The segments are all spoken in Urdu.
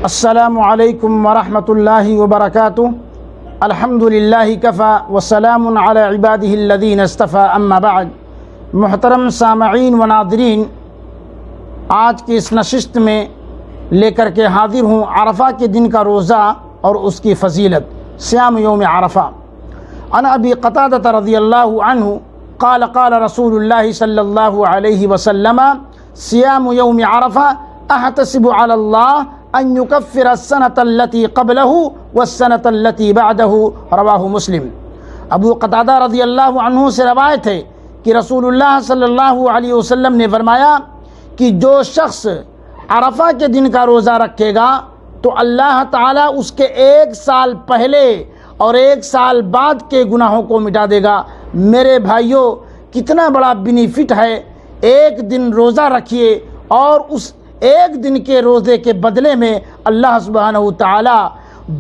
السلام علیکم ورحمۃ اللہ وبرکاتہ۔ الحمد للہ کفا وسلام علی عبادہ الذین اصطفیٰ، اما بعد۔ محترم سامعین و ناظرین، آج کی اس نشست میں لے کر کے حاضر ہوں عرفہ کے دن کا روزہ اور اس کی فضیلت، صیام یوم عرفہ۔ عن ابی قتادہ رضی اللہ عنہ قال قال رسول اللہ صلی اللہ علیہ وسلم صیام یوم عرفہ احتسب علی اللہ ان یکفر السنة التي قبلہ والسنة التي بعدہ، رواہ مسلم۔ ابو قتادہ رضی اللہ عنہ سے روایت ہے کہ رسول اللہ صلی اللہ علیہ وسلم نے فرمایا کہ جو شخص عرفہ کے دن کا روزہ رکھے گا تو اللہ تعالیٰ اس کے ایک سال پہلے اور ایک سال بعد کے گناہوں کو مٹا دے گا۔ میرے بھائیوں، کتنا بڑا بینیفٹ ہے، ایک دن روزہ رکھیے اور اس ایک دن کے روزے کے بدلے میں اللہ سبحانہ تعالیٰ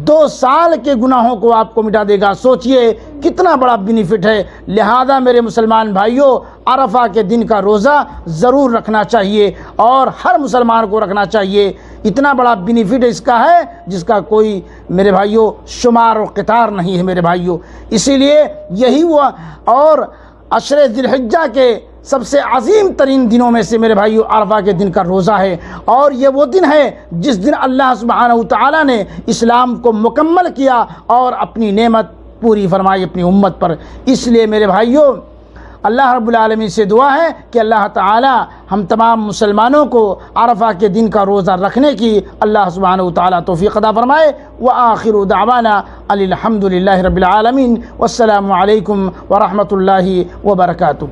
2 سال کے گناہوں کو آپ کو مٹا دے گا۔ سوچئے کتنا بڑا بینیفٹ ہے۔ لہذا میرے مسلمان بھائیوں، عرفہ کے دن کا روزہ ضرور رکھنا چاہیے اور ہر مسلمان کو رکھنا چاہیے۔ اتنا بڑا بینیفٹ اس کا ہے جس کا کوئی میرے بھائیوں شمار و قطار نہیں ہے میرے بھائیوں۔ اسی لیے یہی وہ اور عشر ذی الحجہ کے سب سے عظیم ترین دنوں میں سے میرے بھائیوں عرفہ کے دن کا روزہ ہے، اور یہ وہ دن ہے جس دن اللہ سبحانہ تعالیٰ نے اسلام کو مکمل کیا اور اپنی نعمت پوری فرمائی اپنی امت پر۔ اس لیے میرے بھائیوں، اللہ رب العالمین سے دعا ہے کہ اللہ تعالیٰ ہم تمام مسلمانوں کو عرفہ کے دن کا روزہ رکھنے کی اللہ سبحانہ تعالیٰ توفیق عطا فرمائے۔ وآخر دعوانا الحمد للہ رب العالمین، والسلام علیکم ورحمۃ اللہ وبرکاتہ۔